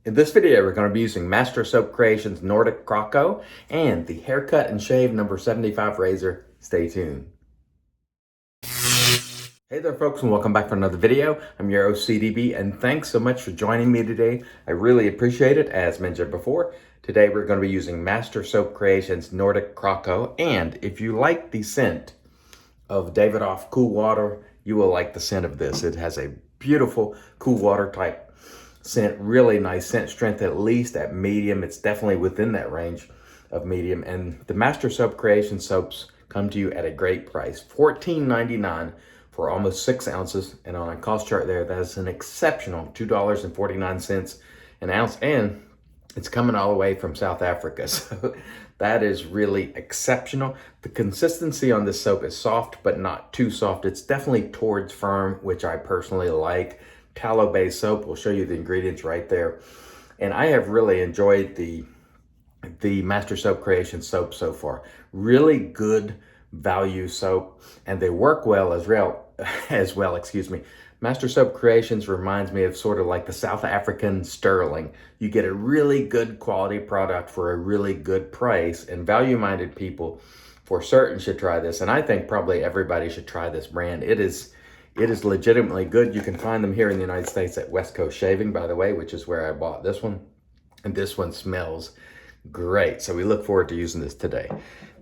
In this video, we're going to be using Master Soap Creations Nordic Croco and the Haircut and Shave No.75 razor. Stay tuned. Hey there folks, and welcome back for another video. I'm your OCDB, and thanks so much for joining me today. I really appreciate it. As mentioned before, today we're going to be using Master Soap Creations Nordic Croco, and if you like the scent of Davidoff Cool Water, you will like the scent of this. It has a beautiful cool water type scent, really nice scent strength, at least at medium. It's definitely within that range of medium, and the Master Soap Creation soaps come to you at a great price, $14.99 for almost 6 ounces, and on a cost chart there, that is an exceptional $2.49 an ounce, and it's coming all the way from South Africa, so that is really exceptional. The consistency on this soap is soft, but not too soft. It's definitely towards firm, which I personally like. Tallow-based soap, we'll show you the ingredients right there. And I have really enjoyed the Master Soap Creation soap so far. Really good value soap, and they work well as well, excuse me. Master Soap Creations reminds me of sort of like the South African sterling. You get a really good quality product for a really good price, and value-minded people for certain should try this. And I think probably everybody should try this brand. It is legitimately good. You can find them here in the United States at West Coast Shaving, by the way, which is where I bought this one. And this one smells great. So we look forward to using this today.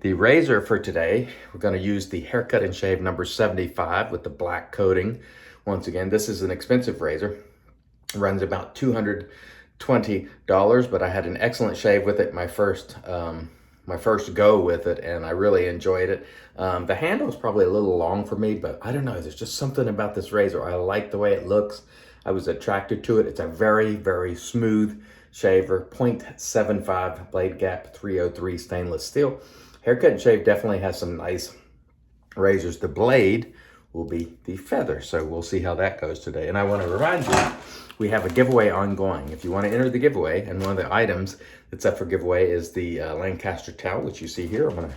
The razor for today, we're going to use the Haircut and Shave No.75 with the black coating. Once again, this is an expensive razor. It runs about $220, but I had an excellent shave with it, my first go with it, and I really enjoyed it. The handle is probably a little long for me, but I don't know, there's just something about this razor. I like the way it looks. I was attracted to it. It's a very, very smooth shaver, 0.75 blade gap, 303 stainless steel. Haircut and Shave definitely has some nice razors. The blade will be the feather, so we'll see how that goes today. And I want to remind you, we have a giveaway ongoing. If you want to enter the giveaway, and one of the items that's up for giveaway is the Lancaster towel, which you see here. I'm going to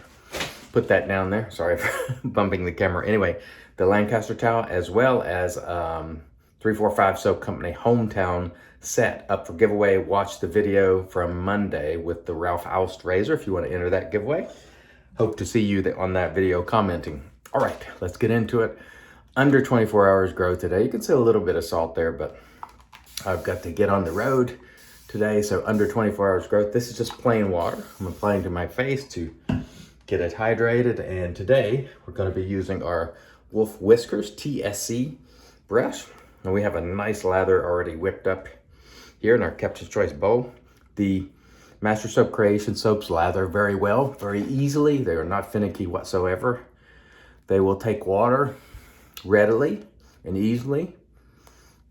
put that down there. Sorry for bumping the camera. Anyway, the Lancaster towel, as well as 345 Soap Company Hometown set up for giveaway. Watch the video from Monday with the Ralph Oust razor if you want to enter that giveaway. Hope to see you on that video commenting. All right, let's get into it. Under 24 hours grow today. You can see a little bit of salt there, but I've got to get on the road today, so under 24 hours growth. This is just plain water. I'm applying to my face to get it hydrated, and today we're going to be using our Wolf Whiskers TSE brush. And we have a nice lather already whipped up here in our Captain's Choice bowl. The Master Soap Creation soaps lather very well, very easily. They are not finicky whatsoever. They will take water readily and easily.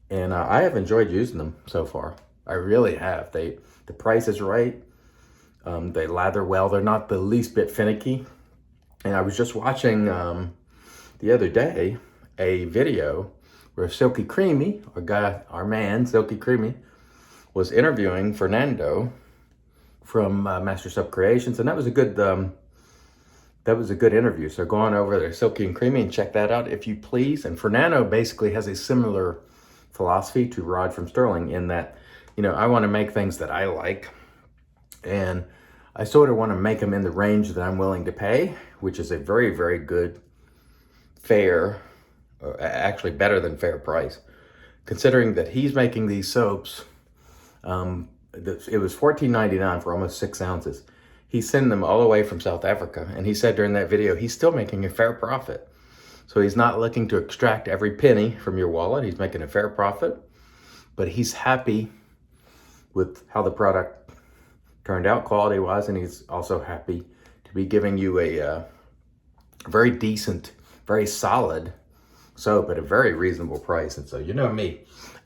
And I have enjoyed using them so far. I really have. The price is right. They lather well. They're not the least bit finicky. And I was just watching the other day a video where Silky Creamy, our man Silky Creamy, was interviewing Fernando from Master Soap Creations, and that was a good interview. So go on over there, Silky and Creamy, and check that out if you please. And Fernando basically has a similar philosophy to Rod from Sterling in that, you know, I want to make things that I like, and I sort of want to make them in the range that I'm willing to pay, which is a very, very good, fair, actually better than fair price, considering that he's making these soaps. It was $14.99 for almost 6 ounces. He's sending them all the way from South Africa, and he said during that video he's still making a fair profit. So he's not looking to extract every penny from your wallet. He's making a fair profit, but he's happy with how the product turned out quality-wise, and he's also happy to be giving you a very decent, very solid soap at a very reasonable price. And so, you know me,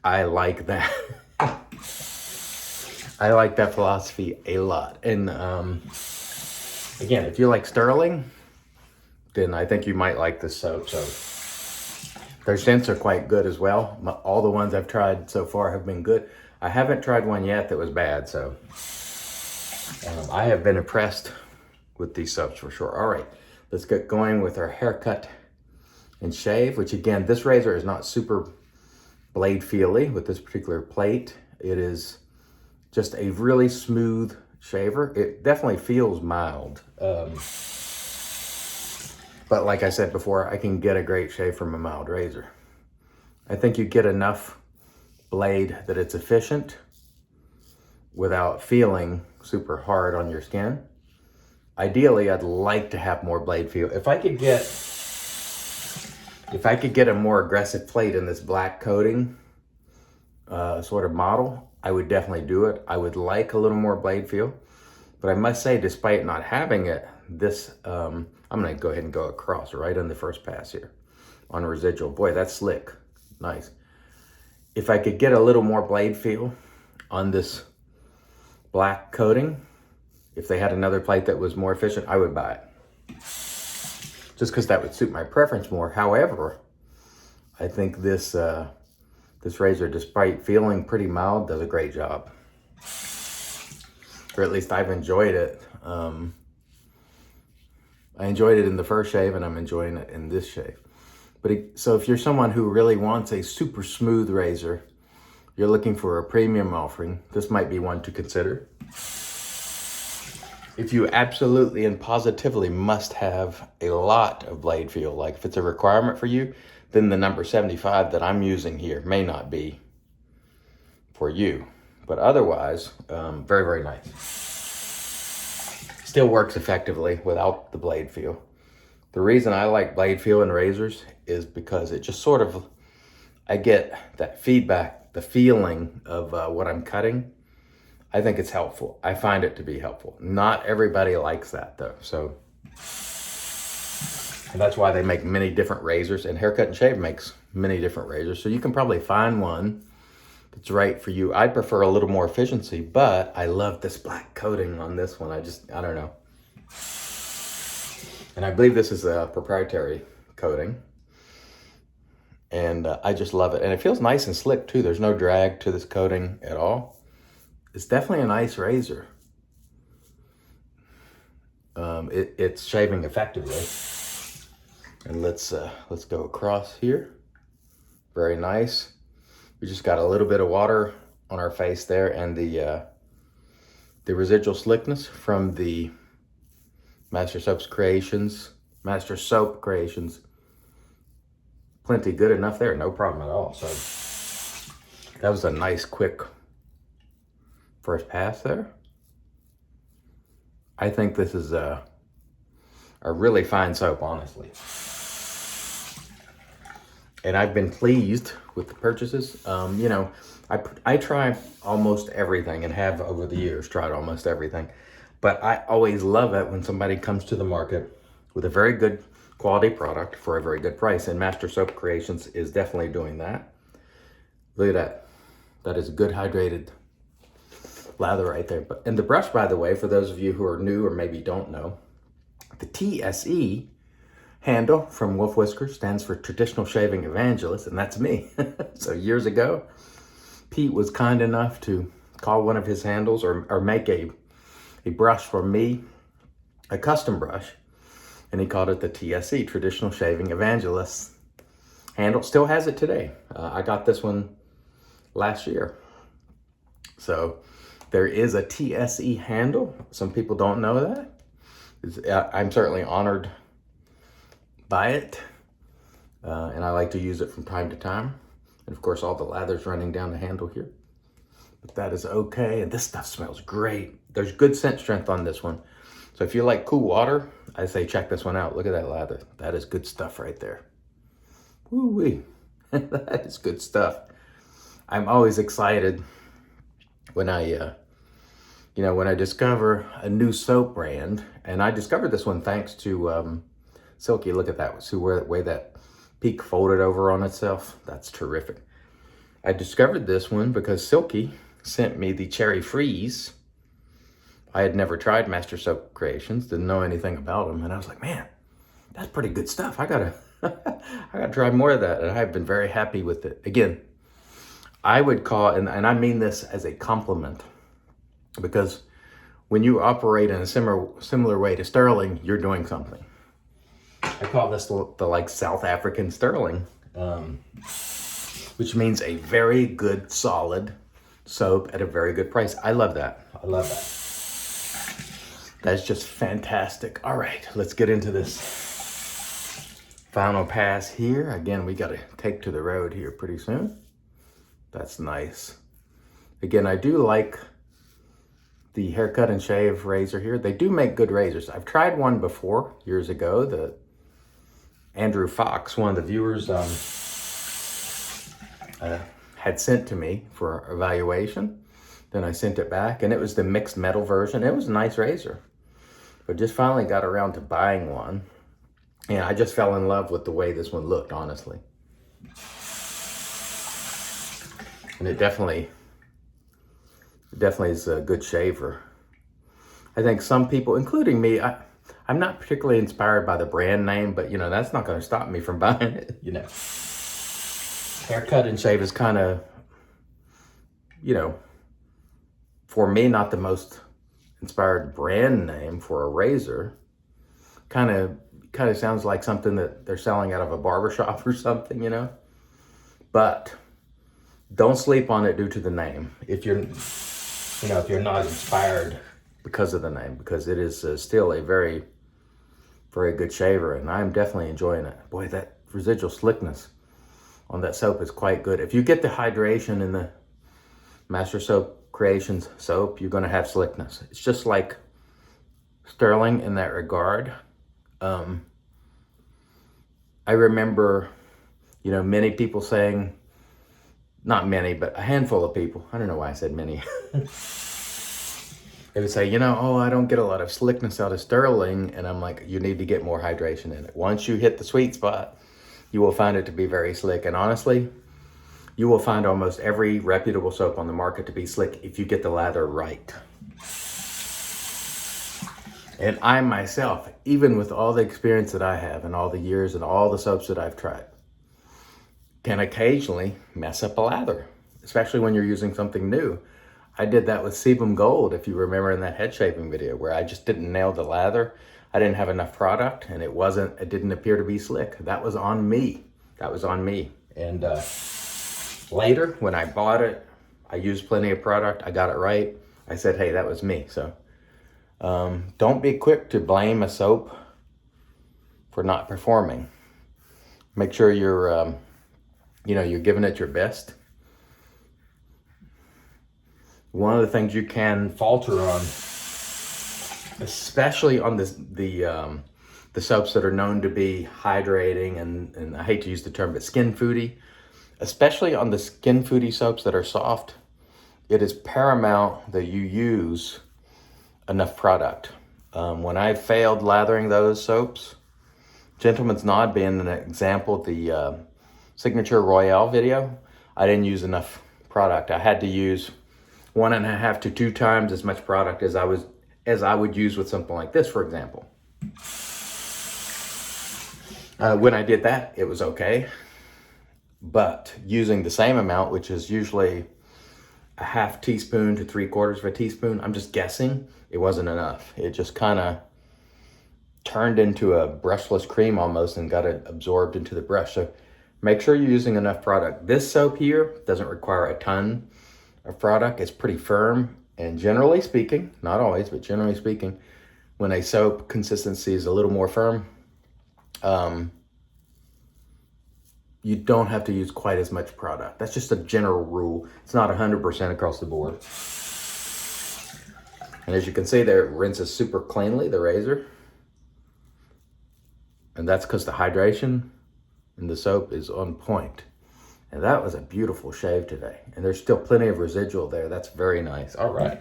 I like that. I like that philosophy a lot. And again, if you like Sterling, then I think you might like this soap. So their scents are quite good as well. All the ones I've tried so far have been good. I haven't tried one yet that was bad, so I have been impressed with these soaps for sure. All right, let's get going with our Haircut and Shave, which again, this razor is not super blade feely with this particular plate. It is just a really smooth shaver. It definitely feels mild. But like I said before, I can get a great shave from a mild razor. I think you get enough blade that it's efficient without feeling super hard on your skin. Ideally, I'd like to have more blade feel. If I could get a more aggressive plate in this black coating sort of model, I would definitely do it. I would like a little more blade feel, but I must say, despite not having it, this, I'm gonna go ahead and go across right on the first pass here on residual. Boy, that's slick, nice. If I could get a little more blade feel on this black coating, if they had another plate that was more efficient, I would buy it. Just because that would suit my preference more. However, I think this this razor, despite feeling pretty mild, does a great job. Or at least I've enjoyed it. I enjoyed it in the first shave, and I'm enjoying it in this shave. So if you're someone who really wants a super smooth razor, you're looking for a premium offering, this might be one to consider. If you absolutely and positively must have a lot of blade feel, like if it's a requirement for you, then the N075 that I'm using here may not be for you. But otherwise, very, very nice. Still works effectively without the blade feel. The reason I like blade feel in razors is because it just sort of, I get that feedback, the feeling of what I'm cutting. I think it's helpful. I find it to be helpful. Not everybody likes that though. So and that's why they make many different razors, and Haircut and Shave makes many different razors. So you can probably find one that's right for you. I prefer a little more efficiency, but I love this black coating on this one. I don't know. And I believe this is a proprietary coating. And I just love it. And it feels nice and slick too. There's no drag to this coating at all. It's definitely a nice razor. It's shaving effectively. And let's go across here. Very nice. We just got a little bit of water on our face there, and the residual slickness from the Master Soap Creations. Plenty good enough there, no problem at all. So that was a nice quick first pass there. I think this is a really fine soap, honestly. And I've been pleased with the purchases. You know, I try almost everything, and have over the years tried almost everything. But I always love it when somebody comes to the market with a very good quality product for a very good price. And Master Soap Creations is definitely doing that. Look at that. That is a good hydrated lather right there. And the brush, by the way, for those of you who are new or maybe don't know, the TSE handle from Wolf Whiskers stands for Traditional Shaving Evangelist, and that's me. So years ago, Pete was kind enough to call one of his handles or make a brush for me, a custom brush, and he called it the TSE, Traditional Shaving Evangelist handle. Still has it today. I got this one last year. So there is a TSE handle. Some people don't know that. I'm certainly honored by it, and I like to use it from time to time. And of course, all the lather's running down the handle here. But that is okay, and this stuff smells great. There's good scent strength on this one. So if you like cool water, I say check this one out. Look at that lather. That is good stuff right there. Woo-wee. That is good stuff. I'm always excited when I discover a new soap brand. And I discovered this one thanks to Silky. Look at that. See the way that peak folded over on itself? That's terrific. I discovered this one because Silky sent me the Cherry Freeze. I had never tried Master Soap Creations, didn't know anything about them, and I was like, man, that's pretty good stuff. I gotta try more of that, and I've been very happy with it. Again, I would call, and I mean this as a compliment, because when you operate in a similar way to Sterling, you're doing something. I call this the like South African Sterling, which means a very good, solid soap at a very good price. I love that. I love that. That's just fantastic. All right, let's get into this final pass here. Again, we got to take to the road here pretty soon. That's nice. Again, I do like the haircut and shave razor here. They do make good razors. I've tried one before years ago that Andrew Fox, one of the viewers, had sent to me for evaluation. Then I sent it back, and it was the mixed metal version. It was a nice razor, but just finally got around to buying one, and I just fell in love with the way this one looked, honestly. And it definitely is a good shaver. I think some people, including me, I'm not particularly inspired by the brand name, but that's not going to stop me from buying it. Haircut and shave is kind of, for me, not the most inspired brand name for a razor. Kind of sounds like something that they're selling out of a barbershop or something, But don't sleep on it due to the name. If you're not inspired because of the name, because it is still a very, very good shaver, and I'm definitely enjoying it. Boy, that residual slickness on that soap is quite good. If you get the hydration in the Master Soap Creations soap, you're going to have slickness. It's just like Sterling in that regard. I remember, many people saying, not many, but a handful of people, I don't know why I said many, they would say, oh, I don't get a lot of slickness out of Sterling. And I'm like, you need to get more hydration in it. Once you hit the sweet spot, you will find it to be very slick. And honestly, you will find almost every reputable soap on the market to be slick if you get the lather right. And I myself, even with all the experience that I have and all the years and all the soaps that I've tried, can occasionally mess up a lather, especially when you're using something new. I did that with Sebum Gold, if you remember in that head shaping video, where I just didn't nail the lather. I didn't have enough product, and it didn't appear to be slick. That was on me. And later, when I bought it, I used plenty of product. I got it right. I said, hey, that was me. So don't be quick to blame a soap for not performing. Make sure you're giving it your best. One of the things you can falter on, especially on the soaps that are known to be hydrating and I hate to use the term, but skin foody, especially on the skin foody soaps that are soft, it is paramount that you use enough product. When I failed lathering those soaps, Gentleman's Nod being an example, the Signature Royale video, I didn't use enough product. I had to use 1.5 to 2 times as much product as I would use with something like this, for example. When I did that, it was okay. But using the same amount, which is usually a 1/2 teaspoon to 3/4 of a teaspoon, I'm just guessing, it wasn't enough. It just kind of turned into a brushless cream almost and got it absorbed into the brush. So make sure you're using enough product. This soap here doesn't require a ton of product. It's pretty firm, and generally speaking, not always, but generally speaking, when a soap consistency is a little more firm, you don't have to use quite as much product. That's just a general rule. It's not 100% across the board. And as you can see there, it rinses super cleanly, the razor. And that's because the hydration in the soap is on point. And that was a beautiful shave today. And there's still plenty of residual there. That's very nice. All right.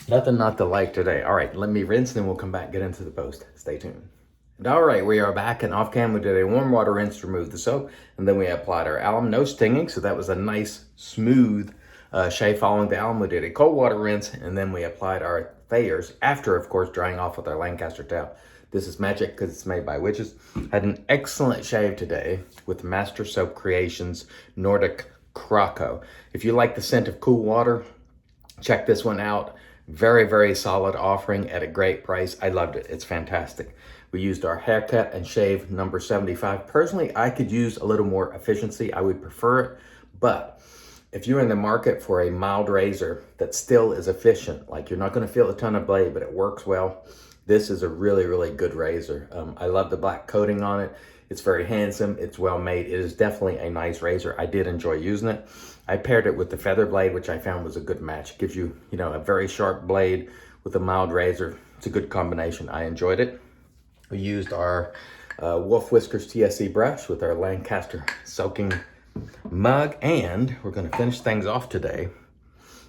Nothing not to like today. All right, let me rinse, then we'll come back and get into the post. Stay tuned. And all right, we are back, and off cam we did a warm water rinse to remove the soap, and then we applied our alum. No stinging, so that was a nice, smooth shave following the alum. We did a cold water rinse, and then we applied our Thayers after, of course, drying off with our Lancaster towel. This is magic because it's made by witches. Had an excellent shave today with Master Soap Creations Nordic Croco. If you like the scent of cool water, check this one out. Very, very solid offering at a great price. I loved it. It's fantastic. We used our haircut and shave N075. Personally, I could use a little more efficiency. I would prefer it, but if you're in the market for a mild razor that still is efficient, like you're not going to feel a ton of blade, but it works well, this is a really, really good razor. I love the black coating on it. It's very handsome. It's well made. It is definitely a nice razor. I did enjoy using it. I paired it with the feather blade, which I found was a good match. It gives you, a very sharp blade with a mild razor. It's a good combination. I enjoyed it. We used our Wolf Whiskers TSE brush with our Lancaster soaking mug, and we're going to finish things off today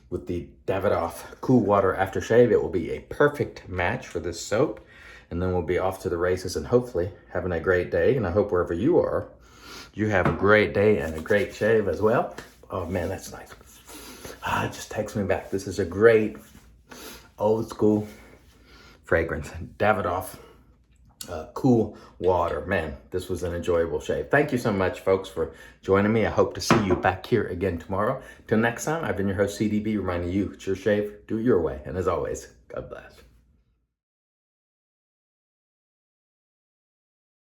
with the Davidoff Cool Water Aftershave. It will be a perfect match for this soap, and then we'll be off to the races and hopefully having a great day. And I hope wherever you are, you have a great day and a great shave as well. Oh man, that's nice. It just takes me back. This is a great old school fragrance. Davidoff Cool Water. Man, this was an enjoyable shave. Thank you so much, folks, for joining me. I hope to see you back here again tomorrow. Till next time, I've been your host, CDB, reminding you, it's your shave, do it your way. And as always, God bless.